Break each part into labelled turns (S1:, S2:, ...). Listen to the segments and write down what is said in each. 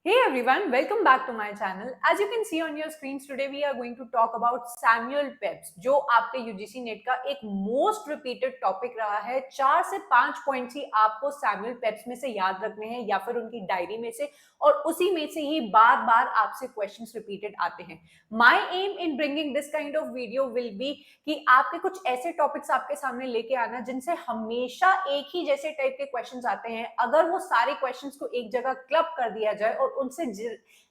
S1: Hey everyone, welcome back to my channel. As you can see on your screens today, we are going to talk about Samuel Pepys, जो आपके UGC net का एक most repeated topic रहा है। 4 से 5 points ही आपको Samuel Pep's में से याद रखने हैं या फिर उनकी डायरी में से, और उसी में से ही बार बार आपसे क्वेश्चंस रिपीटेड आते हैं। My aim in bringing this kind of video will be कि आपके कुछ ऐसे टॉपिक्स आपके सामने लेके आना जिनसे हमेशा एक ही जैसे टाइप के क्वेश्चंस आते हैं। अगर वो सारे क्वेश्चंस को एक जगह क्लब कर दिया जाए और उनसे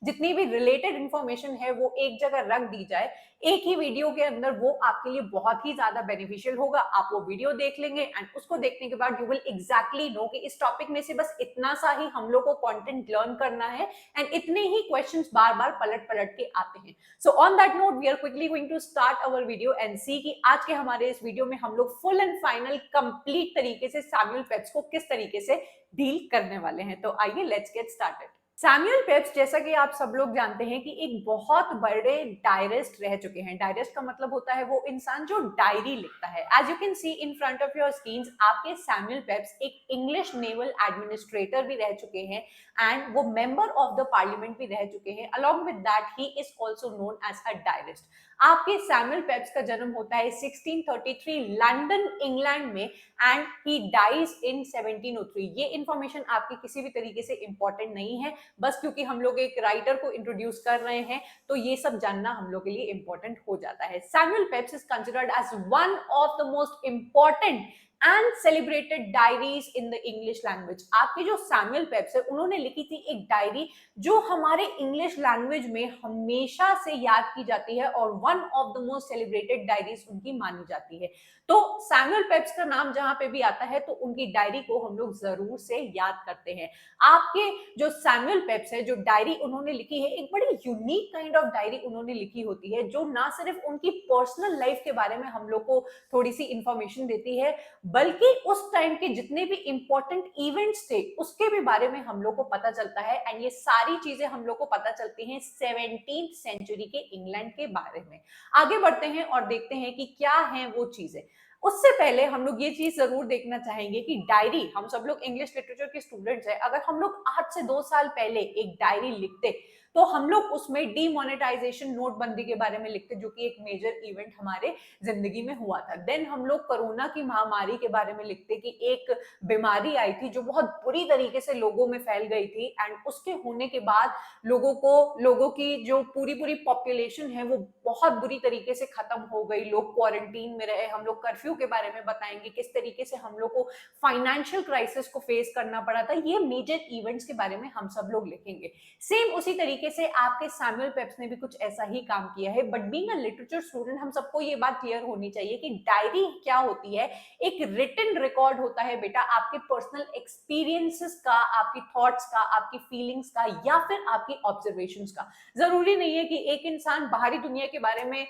S1: जितनी भी रिलेटेड इंफॉर्मेशन है वो एक जगह रख दी जाए एक ही वीडियो के अंदर, वो आपके लिए बहुत ही ज्यादा बेनिफिशियल होगा। आप वो वीडियो देख लेंगे एंड उसको देखने के बाद यू विल एग्जैक्टली नो कि इस टॉपिक में से बस इतना सा ही हम लोग को कंटेंट लर्न करना है एंड इतने ही क्वेश्चंस बार बार पलट पलट के आते हैं। So on that note we are quickly going to start our video and see कि आज के हमारे इस वीडियो में हम लोग फुल एंड फाइनल कंप्लीट तरीके से सैमुअल पेप्स को किस तरीके से डील करने वाले हैं। तो आइए let's get started. Samuel Pep's, जैसा कि आप सब लोग जानते हैं कि एक बहुत बड़े डायरिस्ट रह चुके हैं। डायरिस्ट का मतलब होता है वो इंसान जो डायरी लिखता है। As you can see in front of your screens, आपके सैमुअल पेप्स एक इंग्लिश नेवल एडमिनिस्ट्रेटर भी रह चुके हैं एंड वो मेंबर ऑफ द पार्लियामेंट भी रह चुके हैं। Along with that he is also known as a diarist. आपके सैमुअल पेप्स का जन्म होता है 1633 लंदन इंग्लैंड में एंड ही डाइज इन 1703। ये इंफॉर्मेशन आपकी किसी भी तरीके से इंपॉर्टेंट नहीं है, बस क्योंकि हम लोग एक राइटर को इंट्रोड्यूस कर रहे हैं तो ये सब जानना हम लोग के लिए इंपॉर्टेंट हो जाता है। Samuel Pepys is considered as one of the most important and celebrated diaries in the English language. आपके जो सैमुअल पेप्स है उन्होंने लिखी थी एक डायरी जो हमारे इंग्लिश लैंग्वेज में हमेशा से याद की जाती है और one of the most celebrated diaries उनकी मानी जाती है। तो सैमुअल पेप्स का नाम जहां पे भी आता है तो उनकी डायरी को हम लोग जरूर से याद करते हैं। आपके जो सैमुअल पेप्स है, जो डायरी उन्होंने लिखी है, एक बड़ी यूनिक काइंड ऑफ डायरी उन्होंने लिखी होती है जो ना सिर्फ उनकी पर्सनल लाइफ के बारे में हम लोग को थोड़ी सी इंफॉर्मेशन देती है, बल्कि उस टाइम के जितने भी इंपॉर्टेंट इवेंट्स थे उसके भी बारे में हम लोग को पता चलता है। एंड ये सारी चीजें हम लोग को पता चलती हैं 17th सेंचुरी के इंग्लैंड के बारे में। आगे बढ़ते हैं और देखते हैं कि क्या है वो चीजें। उससे पहले हम लोग ये चीज जरूर देखना चाहेंगे कि डायरी, हम सब लोग इंग्लिश लिटरेचर के स्टूडेंट्स हैं, अगर हम लोग आज से 2 साल पहले एक डायरी लिखते तो हम लोग उसमें डीमोनेटाइजेशन, नोटबंदी के बारे में लिखते, जो कि एक मेजर इवेंट हमारे जिंदगी में हुआ था। देन हम लोग कोरोना की महामारी के बारे में लिखते कि एक बीमारी आई थी जो बहुत बुरी तरीके से लोगों में फैल गई थी एंड उसके होने के बाद लोगों की जो पूरी पूरी पॉपुलेशन है वो बहुत बुरी तरीके से खत्म हो गई। लोग क्वारंटीन में रहे। हम लोग कर्फ्यू के बारे में बताएंगे, किस तरीके से हम लोग को फाइनेंशियल क्राइसिस को फेस करना पड़ा था। ये मेजर इवेंट्स के बारे में हम सब लोग लिखेंगे। सेम उसी तरीके से आपके सैमुअल पेप्स ने भी कुछ ऐसा ही काम किया है। But being a literature student हम सबको ये बात क्लियर होनी चाहिए कि डायरी क्या होती है। एक रिटन रिकॉर्ड होता है बेटा, आपके पर्सनल एक्सपीरियंसेस का, आपकी थॉट्स का, आपकी फीलिंग्स का, या फिर आपकी ऑब्जर्वेशंस का। जरूरी नहीं है कि एक इंसान बाहरी दुनिया के बारे में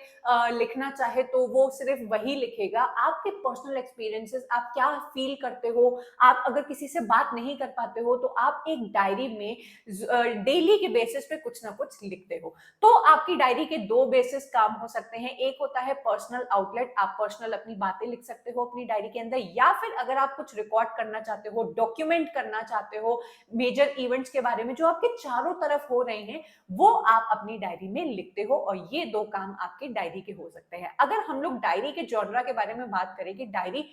S1: लिखना चाहे तो वो सिर्फ वही लिखेगा। आपके पर्सनल एक्सपीरियंसेस, आप क्या फील करते हो, आप अगर किसी से बात नहीं कर पाते हो तो आप एक डायरी में डेली के बेसिस पे कुछ ना कुछ लिखते हो। तो आपकी डायरी के 2 बेसिस काम हो सकते हैं। एक होता है पर्सनल आउटलेट, आप पर्सनल अपनी बातें लिख सकते हो अपनी डायरी के अंदर, या फिर अगर आप कुछ रिकॉर्ड करना चाहते हो, डॉक्यूमेंट करना चाहते हो मेजर इवेंट्स के बारे में जो आपके चारों तरफ हो रहे हैं, वो आप अपनी डायरी में लिखते हो। और ये 2 काम आपके डायरी के हो सकते हैं। अगर हम लोग डायरी के जॉनरा के बारे में बात करें कि डायरी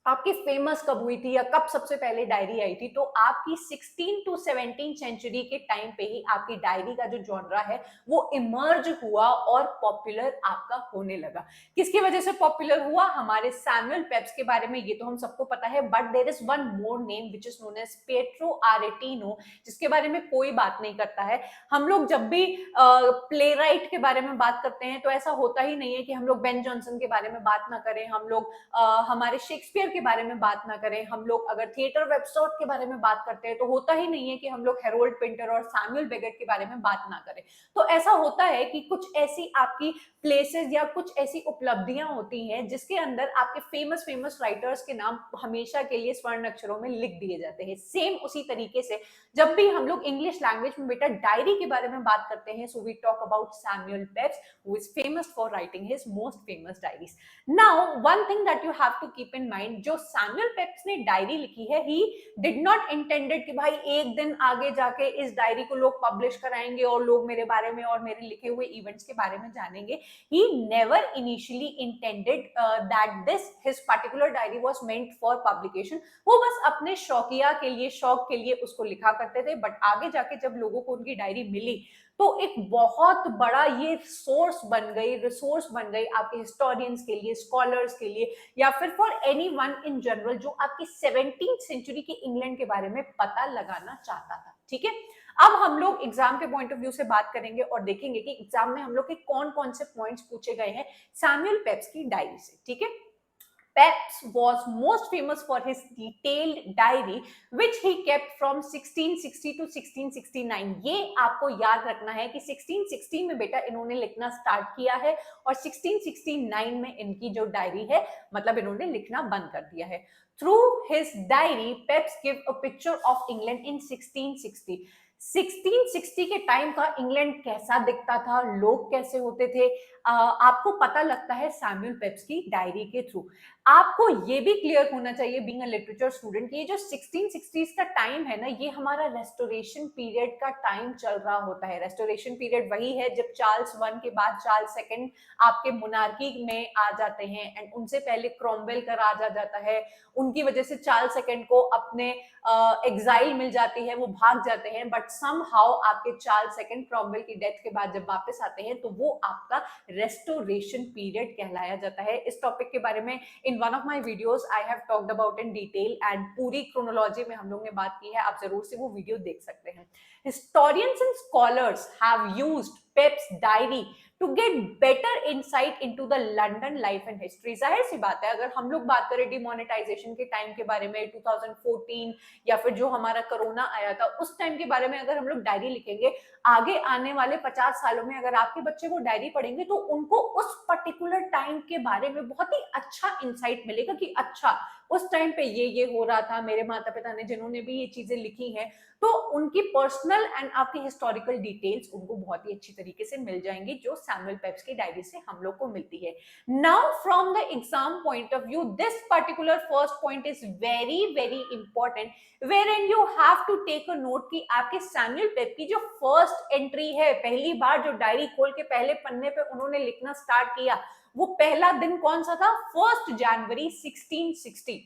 S1: आपकी फेमस कब हुई थी या कब सबसे पहले डायरी आई थी, तो आपकी 16 टू 17 सेंचुरी के टाइम पे ही आपकी डायरी का जो जॉनरा है वो इमर्ज हुआ और पॉपुलर आपका होने लगा। किसकी वजह से पॉपुलर हुआ? हमारे सैमुअल पेप्स के बारे में ये तो हम सबको पता है, but there is one more name which is known as Pietro Aretino, जिसके बारे में कोई बात नहीं करता है। हम लोग जब भी प्ले राइट के बारे में बात करते हैं तो ऐसा होता ही नहीं है कि हम लोग बेन जॉनसन के बारे में बात ना करें, हम लोग हमारे शेक्सपियर के बारे में बात ना करें, हम लोग अगर थिएटर वेबसाइट के बारे में बात करते हैं तो होता ही नहीं है कि हम लोग हेरोल्ड पिंटर और सैमुअल बेकेट के बारे में बात ना करें। तो ऐसा होता है कि कुछ ऐसी आपकी प्लेसेस या कुछ ऐसी उपलब्धियां होती हैं जिसके अंदर आपके फेमस फेमस राइटर्स के नाम हमेशा के लिए स्वर्ण अक्षरों में लिख दिए जाते हैं। सेम उसी तरीके से जब भी हम लोग इंग्लिश लैंग्वेज में बेटा डायरी के बारे में बात करते हैं, so we talk about Samuel Pepys who is famous for writing his most famous diaries. Now, one thing that you have to keep in mind, जो सैमुअल पेप्स ने डायरी लिखी है, ही डिड नॉट इंटेंडेड कि भाई एक दिन आगे जाके इस डायरी को लोग पब्लिश कराएंगे और लोग मेरे बारे में और मेरे लिखे हुए इवेंट्स के बारे में जानेंगे. He never initially intended that this his particular diary was meant for publication. वो बस अपने शौकिया के लिए, शौक के लिए उसको लिखा करते थे. बट आगे जाके जब लोगों को उनकी डायरी मिली तो एक बहुत बड़ा ये सोर्स बन गई, रिसोर्स बन गई आपके हिस्टोरियंस के लिए, स्कॉलर्स के लिए, या फिर फॉर एनीवन इन जनरल जो आपकी 17th सेंचुरी के इंग्लैंड के बारे में पता लगाना चाहता था. ठीक है, अब हम लोग एग्जाम के पॉइंट ऑफ व्यू से बात करेंगे और देखेंगे कि एग्जाम में हम लोग के कौन कौन से पॉइंट्स पूछे गए हैं सैमुअल पेप्स की डायरी से. ठीक है, Pepys was most famous for his detailed diary which he kept from 1660 to 1669. ये आपको याद रखना है कि 1660 में बेटा इन्होंने लिखना स्टार्ट किया है और 1669 में इनकी जो डायरी है मतलब इन्होंने लिखना बंद कर दिया है. Through his diary, Pepys give a picture of England in 1660. 1660 के टाइम का इंग्लैंड कैसा दिखता था, लोग कैसे होते थे, आपको पता लगता है सैमुअल पेप्स की डायरी के थ्रू. आपको ये भी क्लियर होना चाहिए बीइंग अ लिटरेचर स्टूडेंट कि ये जो 1660s का टाइम है ना, ये हमारा रेस्टोरेशन पीरियड का टाइम चल रहा होता है. रेस्टोरेशन पीरियड वही है जब चार्ल्स वन के बाद चार्ल्स सेकंड आपके मोनार्की में आ जाते हैं एंड उनसे पहले क्रोमवेल का राज आ जाता है. उनकी वजह से चार्ल्स सेकंड को अपने एग्जाइल मिल जाती है, वो भाग जाते हैं. बट समहाउ आपके चार्ल्स सेकंड क्रोमवेल की डेथ के बाद जब वापस आते हैं तो वो आपका रेस्टोरेशन पीरियड कहलाया जाता है. इस टॉपिक के बारे में in one of my videos I have talked about in detail and पूरी क्रोनोलॉजी में हम लोग ने बात की है, आप जरूर से वो वीडियो देख सकते हैं. Historians and scholars have used Pepys diary to get better insight into the London life and history. जाहिर सी बात है, अगर हम लोग बात करें डिमोनेटाइजेशन के टाइम के बारे में 2014 या फिर जो हमारा कोरोना आया था उस टाइम के बारे में अगर हम लोग डायरी लिखेंगे, आगे आने वाले 50 सालों में अगर आपके बच्चे वो डायरी पढ़ेंगे तो उनको उस पर्टिकुलर टाइम के बारे में बहुत ही अच्छा इंसाइट मिलेगा कि अच्छा उस टाइम पे ये हो रहा था, मेरे माता पिता ने जिन्होंने भी ये चीजें लिखी हैं, तो उनकी पर्सनल एंड आपकी हिस्टोरिकल डिटेल्स उनको बहुत ही अच्छी तरीके से मिल जाएंगी जो सैमुअल पेप्स की डायरी से हम लोग को मिलती है. Now from the exam point of view this particular first point is very very important wherein you have to take a note कि आपके सैमुअल पेप की जो फर्स्ट एंट्री है, पहली बार जो डायरी खोल के पहले पन्ने पे उन्होंने लिखना स्टार्ट किया, वो पहला दिन कौन सा था? 1 जनवरी 1660.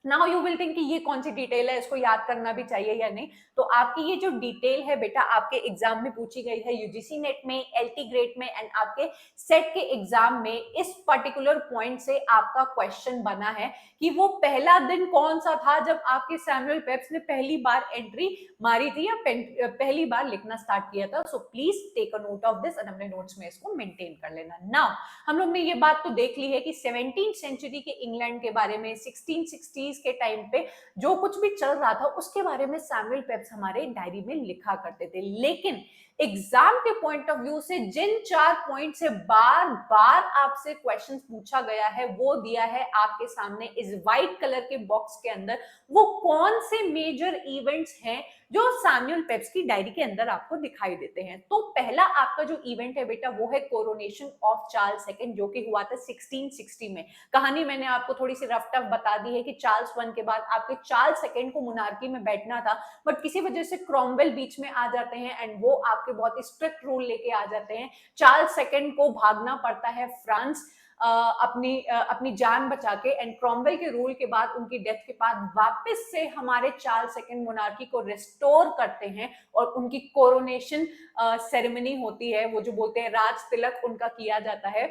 S1: नाउ यू विल थिंक कि ये कौन सी डिटेल है, इसको याद करना भी चाहिए या नहीं. तो आपकी ये जो डिटेल है बेटा आपके एग्जाम में पूछी गई है, यूजीसी नेट में, एलटी ग्रेड में एंड आपके सेट के एग्जाम में इस पर्टिकुलर पॉइंट से आपका क्वेश्चन बना है कि वो पहला दिन कौन सा था जब आपके सैमुअल पेप्स ने पहली बार एंट्री मारी थी या पहली बार लिखना स्टार्ट किया था. So please take a note of this and अपने नोट्स में इसको मेंटेन कर लेना. नाउ हम लोग ने ये बात तो देख ली है कि 17th सेंचुरी के इंग्लैंड के बारे में 1660s के टाइम पे जो कुछ भी चल रहा था उसके बारे में सैमुअल पेप्स हमारे डायरी में लिखा करते थे. लेकिन एग्जाम के पॉइंट ऑफ व्यू से जिन 4 पॉइंट से बार बार आपसे क्वेश्चन पूछा गया है वो दिया है आपके सामने इस व्हाइट कलर के बॉक्स के अंदर. वो कौन से मेजर इवेंट्स हैं जो सैमुअल पेप्स की डायरी के अंदर आपको दिखाई देते हैं. तो पहला आपका जो इवेंट है बेटा वो है कोरोनेशन ऑफ चार्ल्स सेकंड जो कि हुआ था 1660 में. कहानी मैंने आपको थोड़ी सी रफ टफ बता दी है कि चार्ल्स वन के बाद आपके चार्ल्स सेकंड को मोनार्की में बैठना था, बट किसी वजह से क्रोमवेल बीच में आ जाते हैं एंड वो आपके बहुत ही स्ट्रिक्ट रूल लेके आ जाते हैं. चार्ल्स सेकंड को भागना पड़ता है फ्रांस अपनी जान बचा के एंड क्रोमवेल के रूल के बाद उनकी डेथ के बाद वापस से हमारे चार्ल्स सेकंड मोनार्की को रिस्टोर करते हैं और उनकी कोरोनेशन सेरेमनी होती है, वो जो बोलते हैं राज तिलक उनका किया जाता है.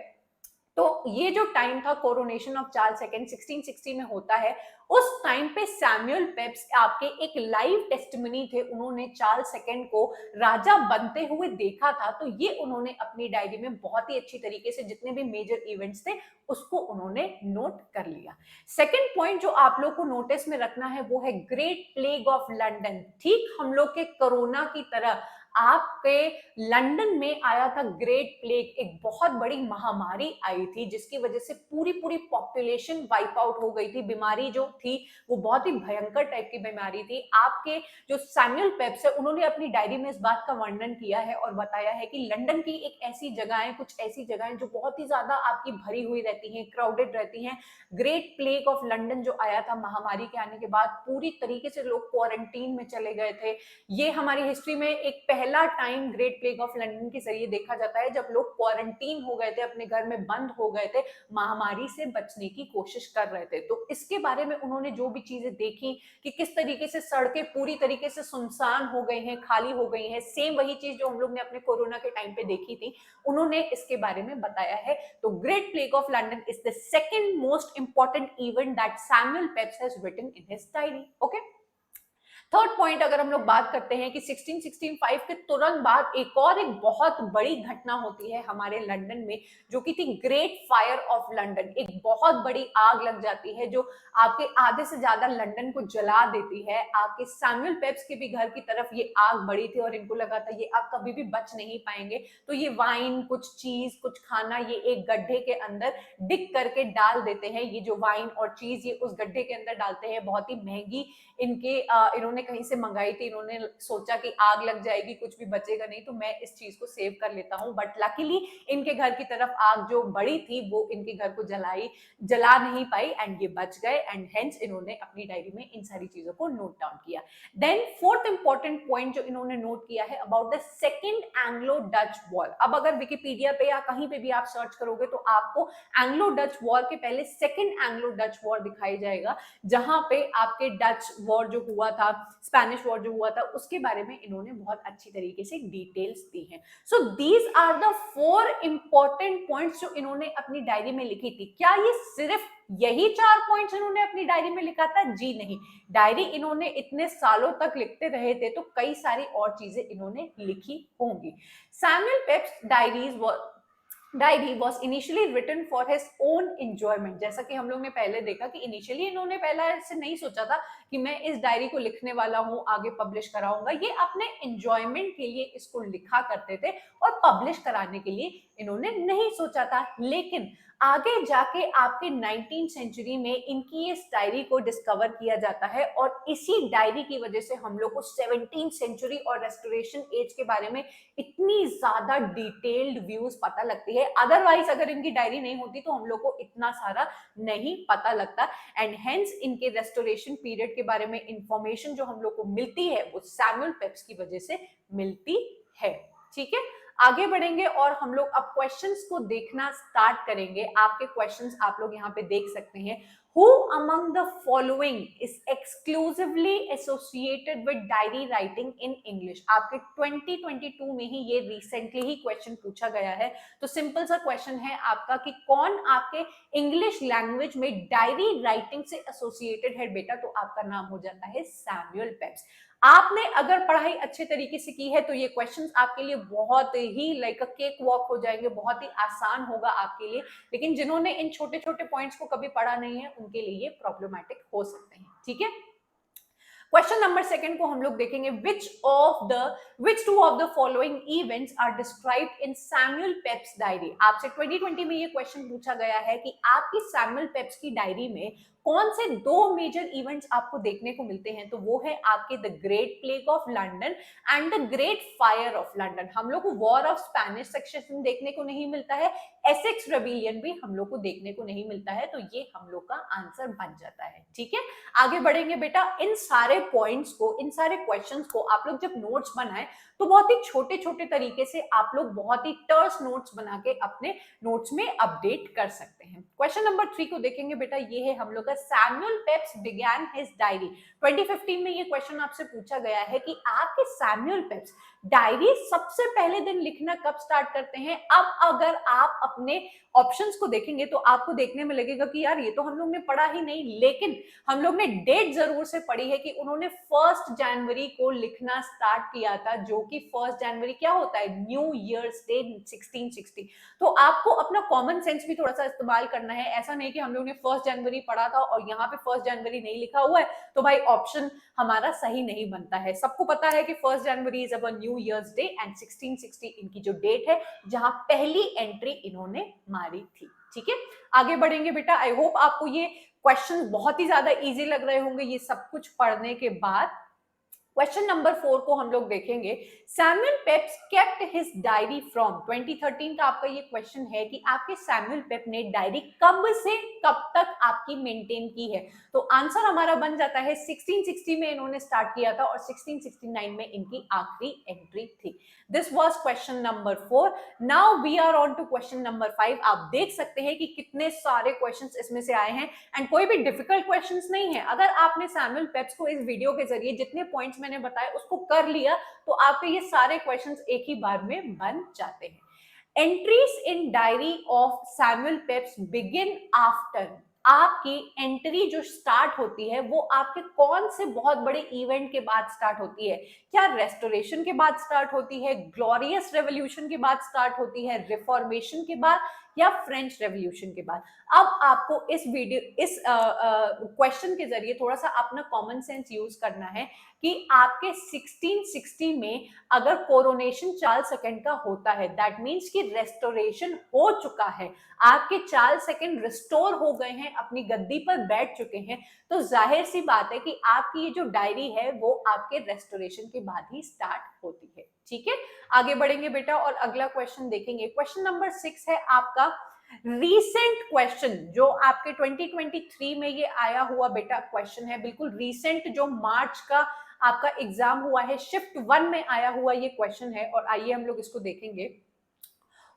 S1: तो ये जो टाइम था कोरोनेशन ऑफ चार्ल्स सेकंड 1660 में होता है, उस टाइम पे सैमुअल पेप्स आपके एक लाइव टेस्टिमनी थे, उन्होंने चार्ल्स सेकंड को राजा बनते हुए देखा था. तो ये उन्होंने अपनी डायरी में बहुत ही अच्छी तरीके से जितने भी मेजर इवेंट्स थे उसको उन्होंने नोट कर लिया. सेकंड पॉइंट जो आप लोग को नोटिस में रखना है वो है ग्रेट प्लेग ऑफ लंदन. ठीक हम लोग के कोरोना की तरह आपके लंदन में आया था ग्रेट प्लेग, एक बहुत बड़ी महामारी आई थी जिसकी वजह से पूरी पूरी पॉपुलेशन वाइप आउट हो गई थी। बीमारी जो थी वो बहुत ही भयंकर टाइप की बीमारी थी। आपके जो सैमुअल पेप्स है उन्होंने अपनी डायरी में इस बात का वर्णन किया है और बताया है कि लंदन की एक ऐसी जगहें, कुछ ऐसी जगहें जो बहुत ही ज्यादा आपकी भरी हुई रहती हैं, क्राउडेड रहती हैं। ग्रेट प्लेग ऑफ लंदन जो आया था महामारी के आने के बाद, पूरी तरीके से लोग क्वारंटीन में चले गए थे। ये हमारी हिस्ट्री में एक पहला time great plague of London के जरिए देखा जाता है जब लोग क्वारंटीन हो गए थे, अपने घर में बंद हो गए थे, महामारी से बचने की कोशिश कर रहे थे। तो इसके बारे में उन्होंने जो भी चीजें देखी कि किस तरीके से सड़कें पूरी तरीके से सुनसान हो गई हैं, खाली हो गई हैं, सेम वही चीज जो हम लोग ने अपने कोरोना के टाइम पे देखी थी, उन्होंने इसके बारे में बताया है। तो great plague of London is the second most important event that Samuel Pepys has written in his diary. Okay, third point अगर हम लोग बात करते हैं कि 1665 के तुरंत बाद एक बहुत बड़ी घटना होती है हमारे लंदन में, जो कि थी ग्रेट फायर ऑफ लंदन। एक बहुत बड़ी आग लग जाती है जो आपके आधे से ज्यादा लंदन को जला देती है। आपके सैमुअल पेप्स के भी घर की तरफ ये आग बढ़ी थी और इनको लगा था ये आप कभी भी बच नहीं पाएंगे। तो ये वाइन, कुछ चीज, कुछ खाना ये एक गड्ढे के अंदर डिग करके डाल देते हैं। ये जो वाइन और चीज ये उस गड्ढे के अंदर डालते हैं। बहुत ही महंगी इन्होंने कहीं से मंगाई थी। इन्होंने सोचा कि आग लग जाएगी, कुछ भी बचेगा नहीं, तो मैं इस चीज को सेव कर लेता हूं। बट लकीली इनके घर की तरफ आग जो बड़ी थी वो इनके घर को जला नहीं पाई एंड ये बच गए। एंड हेंस इन्होंने अपनी डायरी में इन सारी चीजों को नोट डाउन किया। देन फोर्थ इंपॉर्टेंट पॉइंट जो इन्होंने नोट किया है about the second Anglo Dutch war. अब अगर विकिपीडिया पे या कहीं पे भी आप सर्च करोगे तो आपको एंग्लो डच वॉर के पहले सेकेंड एंग्लो डच वॉर दिखाई जाएगा, जहां पे आपके डच वॉर जो हुआ था, स्पेनिश वॉर जो हुआ था, उसके बारे में इन्होंने बहुत अच्छी तरीके से डिटेल्स दी हैं। So these are the 4 important points जो इन्होंने अपनी डायरी में लिखी थी। क्या ये सिर्फ यही 4 पॉइंट्स इन्होंने अपनी डायरी में लिखा था? जी नहीं, डायरी इन्होंने इतने सालों तक लिखते रहे थे तो कई सारी और चीजें इन्होंने लिखी होंगी। Samuel Pepys diary was initially written for his own enjoyment. जैसा कि हम लोग ने पहले देखा कि इनिशियली इन्होंने पहले ऐसे नहीं सोचा था कि मैं इस डायरी को लिखने वाला हूं, आगे पब्लिश कराऊंगा। ये अपने एंजॉयमेंट के लिए इसको लिखा करते थे और पब्लिश कराने के लिए इन्होंने नहीं सोचा था। लेकिन आगे जाके आपके 19वीं सेंचुरी में इनकी इस डायरी को डिस्कवर किया जाता है और इसी डायरी की वजह से हम लोग को 17वीं सेंचुरी और रेस्टोरेशन एज के बारे में इतनी ज्यादा डिटेल्ड व्यूज पता लगती है। अदरवाइज अगर इनकी डायरी नहीं होती तो हम लोग को इतना सारा नहीं पता लगता। एंड हेंस इनके रेस्टोरेशन पीरियड के बारे में इंफॉर्मेशन जो हम लोग को मिलती है वो सैमुअल पेप्स की वजह से मिलती है। ठीक है, आगे बढ़ेंगे और हम लोग अब क्वेश्चंस को देखना स्टार्ट करेंगे। आपके क्वेश्चंस आप लोग यहाँ पे देख सकते हैं। Who among the following is exclusively associated with diary writing in English? आपके 2022 में ही ये रिसेंटली ही क्वेश्चन पूछा गया है। तो सिंपल सा क्वेश्चन है आपका कि कौन आपके इंग्लिश लैंग्वेज में डायरी राइटिंग से एसोसिएटेड है बेटा? तो आपका नाम हो जाता है सैमुअल पेप्स। आपने अगर पढ़ाई अच्छे तरीके से की है तो ये क्वेश्चंस आपके लिए बहुत ही लाइक अ केक वॉक हो जाएंगे, बहुत ही आसान होगा आपके लिए। लेकिन जिन्होंने इन छोटे छोटे पॉइंट्स को कभी पढ़ा नहीं है उनके लिए ये प्रॉब्लमैटिक हो सकते हैं। ठीक है, क्वेश्चन नंबर सेकंड को हम लोग देखेंगे। which two of the following events are described in Samuel Pepys diary? आपसे 2020 में ये क्वेश्चन पूछा गया है कि आपकी सैमुअल पेप्स की डायरी में कौन से 2 मेजर इवेंट्स आपको देखने को मिलते हैं? तो वो है आपके the great plague of London and the great fire of London. हम लोग को वॉर ऑफ स्पेनिश सक्सेशन देखने को नहीं मिलता है, एसेक्स रेबिलियन भी हम लोग को देखने को नहीं मिलता है। तो ये हम लोग का आंसर बन जाता है। ठीक है, आगे बढ़ेंगे बेटा। इन सारे पॉइंट्स को, इन सारे क्वेश्चंस को आप लोग जब नोट्स बनाए तो बहुत ही छोटे छोटे तरीके से आप लोग बहुत ही टर्स नोट्स बना के अपने नोट्स में अपडेट कर सकते हैं। क्वेश्चन नंबर 3 को देखेंगे बेटा। ये है हम लोग का Samuel Pep's began his diary. 2015 में ये क्वेश्चन आपसे पूछा गया है कि आपके सैमुअल पेप्स डायरी सबसे पहले दिन लिखना कब स्टार्ट करते हैं? अब अगर आप अपने ऑप्शंस को देखेंगे तो आपको देखने में लगेगा कि यार ये तो हम लोग ने पढ़ा ही नहीं, लेकिन हम लोग ने डेट जरूर से पढ़ी है कि उन्होंने 1 जनवरी को लिखना स्टार्ट किया था, जो कि 1 जनवरी क्या होता है? New years day 1660। तो आपको अपना कॉमन सेंस भी थोड़ा सा इस्तेमाल करना है। ऐसा नहीं कि हम लोग ने 1 जनवरी पढ़ा था और यहाँ पे 1 जनवरी नहीं लिखा हुआ है तो भाई ऑप्शन हमारा सही नहीं बनता है। सबको पता है कि 1 जनवरी is our new new years day and 1660 इनकी जो डेट है जहां पहली एंट्री इन्होंने मारी थी। ठीक है, आगे बढ़ेंगे बेटा। आई होप आपको ये क्वेश्चन बहुत ही ज्यादा इजी लग रहे होंगे ये सब कुछ पढ़ने के बाद। क्वेश्चन नंबर 4 को हम लोग देखेंगे। Samuel Pep's kept his diary from 2013 का आपका ये क्वेश्चन है कि आपके सैमुअल पेप ने डायरी कब से कब तक आपकी मेंटेन की है। तो आंसर हमारा बन जाता है 1660 में इन्होंने स्टार्ट किया था और 1669 में इनकी आखिरी एंट्री थी। This was question number 4। Now we are on to question number 5। आप देख सकते हैं कि कितने सारे क्वेश्चंस इसमें से आए हैं एंड कोई भी डिफिकल्ट क्वेश्चंस नहीं है। अगर आपने सैमुअल पेप्स को इस वीडियो के जरिए जितने पॉइंट्स मैंने बताए उसको कर लिया तो आपके ये सारे क्वेश्चंस एक ही बार में बन जाते हैं। Entries in diary of Samuel Pep's begin after. आपकी एंट्री जो स्टार्ट होती है वो आपके कौन से बहुत बड़े इवेंट के बाद स्टार्ट होती है? क्या रेस्टोरेशन के बाद स्टार्ट होती है, ग्लोरियस रेवोल्यूशन के बाद स्टार्ट होती है, रिफॉर्मेशन के बाद, या फ्रेंच रेवोल्यूशन के बाद? अब आपको इस क्वेश्चन के जरिए थोड़ा सा अपना कॉमन सेंस यूज करना है कि आपके 1660 में अगर कोरोनेशन चार्ल्स सेकंड का होता है दैट मीन्स कि रेस्टोरेशन हो चुका है, आपके चार्ल्स सेकंड रिस्टोर हो गए हैं, अपनी गद्दी पर बैठ चुके हैं, तो जाहिर सी बात है कि आपकी ये जो डायरी है वो आपके रेस्टोरेशन के बाद ही स्टार्ट होती है। ठीक है, आगे बढ़ेंगे बेटा और अगला क्वेश्चन देखेंगे। क्वेश्चन नंबर 6 है आपका रीसेंट क्वेश्चन जो आपके 2023 में ये आया हुआ बेटा क्वेश्चन है, बिल्कुल रीसेंट, जो मार्च का आपका एग्जाम हुआ है, शिफ्ट 1 में आया हुआ ये क्वेश्चन है और आइए हम लोग इसको देखेंगे।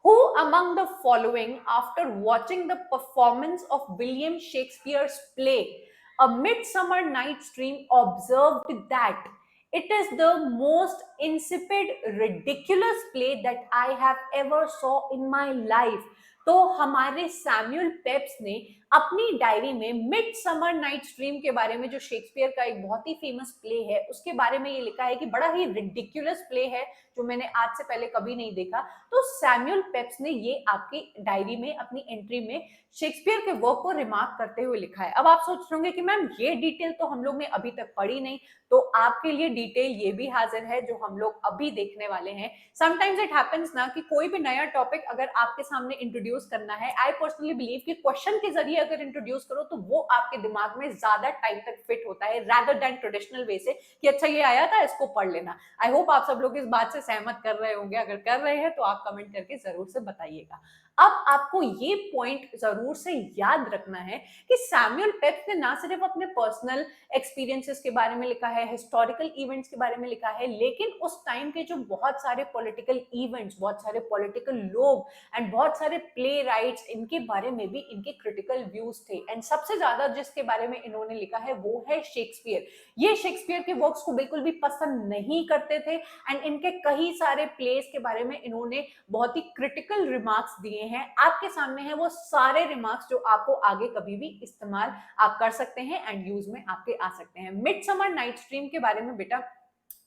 S1: Who among the following, after watching the performance of William Shakespeare's play A Midsummer Night's Dream, observed that it is the most insipid, ridiculous play that I have ever saw in my life? तो हमारे Samuel Pep's ने अपनी diary में mid summer nights dream के बारे में, जो Shakespeare का एक बहुत ही फेमस प्ले है, उसके बारे में ये लिखा है कि बड़ा ही रिडिकुलस प्ले है जो मैंने आज से पहले कभी नहीं देखा। तो सैमुअल पेप्स ने ये आपकी डायरी में अपनी एंट्री में शेक्सपियर के वर्क को रिमार्क करते हुए लिखा है। अब आप सोच रहे होंगे कि मैम ये डिटेल तो हम लोग ने अभी तक पढ़ी नहीं, तो आपके लिए डिटेल ये भी हाजिर है जो हम लोग अभी देखने वाले हैं। समटाइम्स इट हैपेंस ना कि कोई भी नया टॉपिक अगर आपके सामने इंट्रोड्यूस करना है, आई पर्सनली बिलीव कि क्वेश्चन के जरिए अगर इंट्रोड्यूस करो तो वो आपके दिमाग में ज्यादा टाइम तक फिट होता है rather than ट्रेडिशनल वे से कि अच्छा ये आया था इसको पढ़ लेना। आई होप आप सब लोग इस बात से सहमत कर रहे होंगे, अगर कर रहे हैं तो आप कमेंट करके जरूर से बताइएगा। अब आपको ये पॉइंट जरूर से याद रखना है कि सैमुअल पेप्स ने ना सिर्फ अपने पर्सनल एक्सपीरियंसेस के बारे में लिखा है, हिस्टोरिकल इवेंट्स के बारे में लिखा है, लेकिन उस टाइम के जो बहुत सारे पॉलिटिकल इवेंट्स, बहुत सारे पॉलिटिकल लोग एंड बहुत सारे प्ले राइट्स, इनके बारे में भी इनके क्रिटिकल व्यूज थे। एंड सबसे ज्यादा जिसके बारे में इन्होंने लिखा है वो है शेक्सपियर। ये शेक्सपियर के वर्क्स को बिल्कुल भी पसंद नहीं करते थे एंड इनके कई सारे प्लेस के बारे में इन्होंने बहुत ही क्रिटिकल रिमार्क्स दिए हैं। आपके सामने है वो सारे रिमार्क्स जो आपको आगे कभी भी इस्तेमाल आप कर सकते हैं एंड यूज में आपके आ सकते हैं। मिडसमर नाइट्स ड्रीम के बारे में बेटा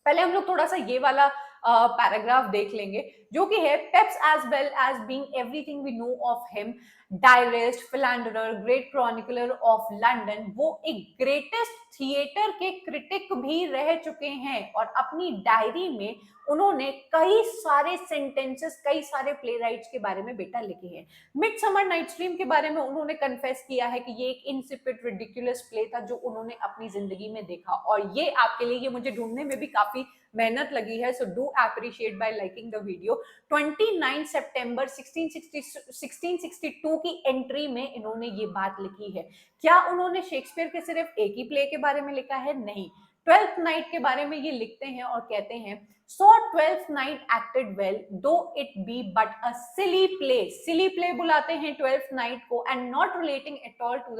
S1: पहले हम लोग थोड़ा सा ये वाला पैराग्राफ देख लेंगे जो कि है, Pepys as well as being everything we know of him, diarist, philanderer, great chronicler of London, वो एक ग्रेटेस्ट थिएटर के क्रिटिक भी रह चुके हैं और अपनी डायरी में उन्होंने कई सारे सेंटेंसेस, कई सारे प्ले राइट्स के बारे में बेटा लिखे हैं। मिडसमर नाइट्स ड्रीम के बारे में उन्होंने कन्फेस किया है कि ये एक इनसिपिड रिडिकुलस प्ले था जो उन्होंने अपनी जिंदगी में देखा, और ये आपके लिए, ये मुझे ढूंढने में भी काफी मेहनत लगी है, so do appreciate bye liking the video. 29 सितंबर 1662 की एंट्री में इन्होंने ये बात लिखी है। क्या उन्होंने शेक्सपियर के सिर्फ एक ही प्ले के बारे में लिखा है? नहीं, ट्वेल्थ नाइट के बारे में ये लिखते हैं और कहते हैं, so twelfth night acted well though it be but a silly play. Silly play बुलाते हैं ट्वेल्थ नाइट को and not relating at all to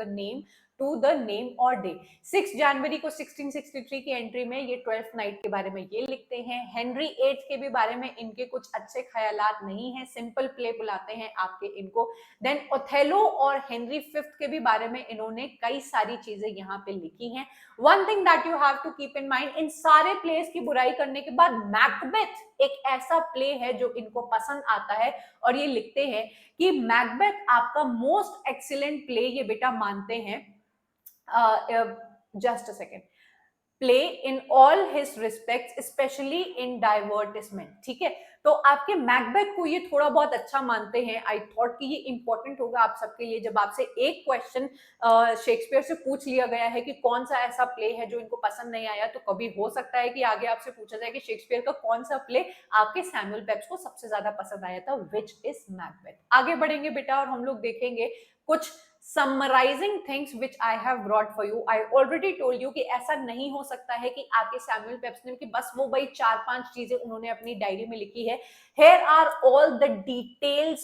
S1: the name or day. 6 जनवरी को 1663 की एंट्री में ये ट्वेल्थ नाइट के बारे में ये लिखते हैं। हेनरी 8 के भी बारे में इनके कुछ अच्छे ख्यालात नहीं है, सिंपल प्ले बुलाते हैं आपके इनको। देन ओथेलो और हेनरी 5 के भी बारे में इन्होंने कई सारी चीजें यहाँ पे लिखी हैं। One thing that you have to keep in mind, इन सारे प्लेस की बुराई करने के बाद मैकबेथ एक ऐसा प्ले है जो इनको पसंद आता है और ये लिखते हैं कि मैकबेथ आपका मोस्ट एक्सीलेंट प्ले ये बेटा मानते हैं। Just a second, play in all his respect specially in divertissement. ठीक है, तो आपके मैकबेथ को ये थोड़ा बहुत अच्छा मानते हैं। आई थॉट कि ये इंपॉर्टेंट होगा आप सबके लिए, जब आपसे एक क्वेश्चन शेक्सपियर से पूछ लिया गया है कि कौन सा ऐसा प्ले है जो इनको पसंद नहीं आया, तो कभी हो सकता है कि आगे आपसे पूछा जाए कि शेक्सपियर का कौन सा प्ले आपके सैमुअल पेप्स को सबसे ज्यादा पसंद आया था, विच इज मैकबेथ। आगे बढ़ेंगे बेटा और हम लोग देखेंगे कुछ summarizing things which I have brought for you. I already told you कि ऐसा नहीं हो सकता है कि आके सैमुअल पेप्स ने कि बस वो भाई 4-5 चीजें उन्होंने अपनी डायरी में लिखी है। Here are all the details,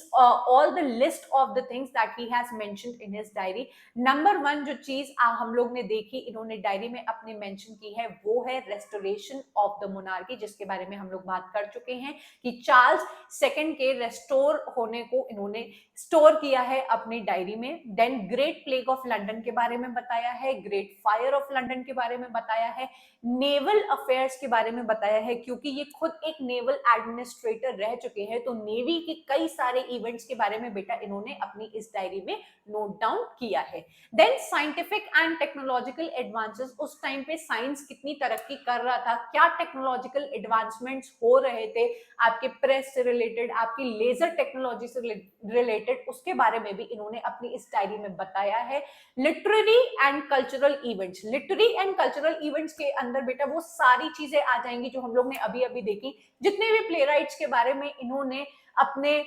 S1: all the list of the things that he has mentioned in his diary. Number 1 जो चीज हम लोग ने देखी इन्होंने डायरी में अपने मेंशन की है वो है रेस्टोरेशन ऑफ द मोनार्की, जिसके बारे में हम लोग बात कर चुके हैं कि चार्ल्स सेकंड के रेस्टोर होने को इन्होंने स्टोर किया है अपनी डायरी में। Then great plague of London के बारे में बताया है, ग्रेट फायर ऑफ लंदन के बारे में बताया है, नेवल अफेयर्स के बारे में बताया है, क्योंकि ये खुद एक नेवल एडमिनिस्ट्रेटर रह चुके हैं, तो नेवी के कई सारे इवेंट्स के बारे में बेटा इन्होंने अपनी इस डायरी में नोट डाउन किया है। Then scientific and technological advances, उस टाइम पे साइंस कितनी तरक्की कर रहा था, क्या टेक्नोलॉजिकल एडवांसमेंट्स हो रहे थे आपके प्रेस से रिलेटेड, आपकी लेजर टेक्नोलॉजी से रिलेटेड, उसके बारे में भी इन्होंने अपनी इस डायरी में बताया है। Literary and cultural events, literary and cultural events के अंदर बेटा वो सारी चीजें आ जाएंगी जो हम लोग ने अभी अभी देखी। जितने भी प्ले राइट्स के बारे में इन्होंने अपने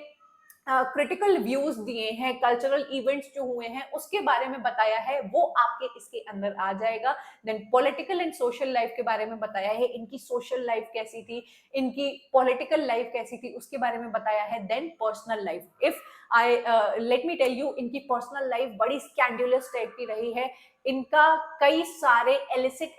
S1: क्रिटिकल व्यूज दिए हैं, कल्चरल इवेंट्स जो हुए हैं उसके बारे में बताया है, वो आपके इसके अंदर आ जाएगा। Then political and social life के बारे में बताया है, इनकी सोशल लाइफ कैसी थी, इनकी पॉलिटिकल लाइफ कैसी थी, उसके बारे में बताया है। Then personal life, if I let me tell you, इनकी पर्सनल लाइफ बड़ी स्कैंडुलस टाइप की रही है। इनका कई सारे एलिसिट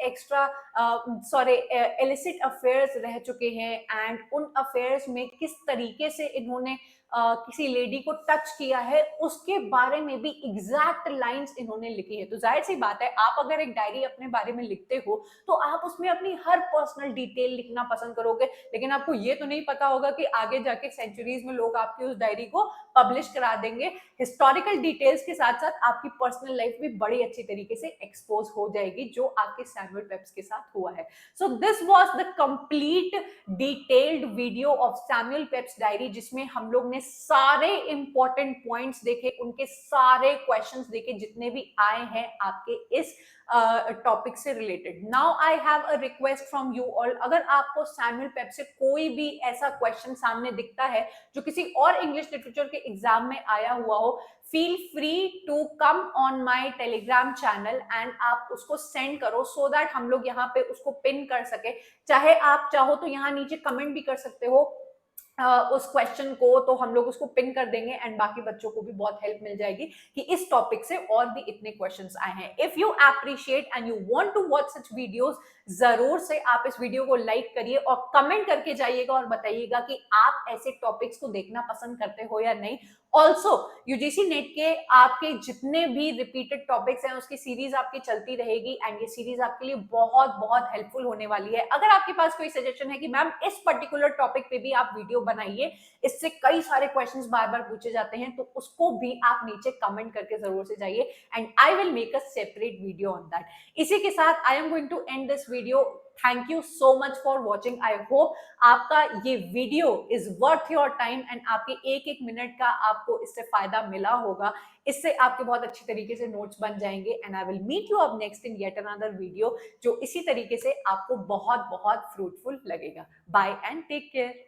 S1: एलिसिट अफेयर्स रह चुके हैं, एंड उन अफेयर्स में किस तरीके से इन्होंने किसी लेडी को टच किया है उसके बारे में भी एग्जैक्ट लाइंस इन्होंने लिखी है। तो जाहिर सी बात है, आप अगर एक डायरी अपने बारे में लिखते हो तो आप उसमें अपनी हर पर्सनल डिटेल लिखना पसंद करोगे, लेकिन आपको ये तो नहीं पता होगा कि आगे जाके सेंचुरीज में लोग आपकी उस डायरी को पब्लिश करा देंगे। हिस्टोरिकल डिटेल्स के साथ साथ आपकी पर्सनल लाइफ भी बड़ी अच्छी तरीके से एक्सपोज हो जाएगी, जो आपके सैमुअल पेप्स के साथ हुआ है। So this was the complete detailed video of Samuel Pepys diary, जिसमें हम लोग ने सारे इंपॉर्टेंट पॉइंट्स देखे, उनके सारे क्वेश्चंस देखे जितने भी आए हैं आपके इस टॉपिक से related. Now I have a request from you all, अगर आपको सैमुअल पेप्स से कोई भी ऐसा क्वेश्चन सामने दिखता है जो किसी और इंग्लिश लिटरेचर के एग्जाम में आया हुआ हो, feel free to come on my Telegram channel and आप उसको सेंड करो, सो दैट हम लोग यहाँ पे उसको पिन कर सके। चाहे आप चाहो तो यहाँ नीचे कमेंट भी कर सकते हो उस क्वेश्चन को, तो हम लोग उसको पिन कर देंगे एंड बाकी बच्चों को भी बहुत हेल्प मिल जाएगी कि इस टॉपिक से और भी इतने क्वेश्चंस आए हैं। If you appreciate and you want to watch such videos, जरूर से आप इस वीडियो को लाइक करिए और कमेंट करके जाइएगा और बताइएगा कि आप ऐसे टॉपिक्स को देखना पसंद करते हो या नहीं। ऑल्सो यूजीसी नेट के आपके जितने भी रिपीटेड टॉपिक्स हैं उसकी सीरीज आपकी चलती रहेगी, एंड ये सीरीज आपके लिए बहुत बहुत हेल्पफुल होने वाली है। अगर आपके पास कोई सजेशन है कि मैम इस पर्टिकुलर टॉपिक पे भी आप वीडियो बनाइए, इससे कई सारे क्वेश्चंस बार बार पूछे जाते हैं, तो उसको भी आप नीचे कमेंट करके जरूर से जाइए and I will make a separate video on that. इसी के साथ I am going to end this video. Thank you so much for watching. I hope आपका ये video is worth your time and आपके एक एक मिनट का आपको इससे फायदा मिला होगा। इससे आपके बहुत अच्छी तरीके से नोट्स बन जाएंगे and I will meet you up next in yet another video जो इसी तरीके से आपको बहुत बहुत फ्रूटफुल लगेगा। Bye and take care.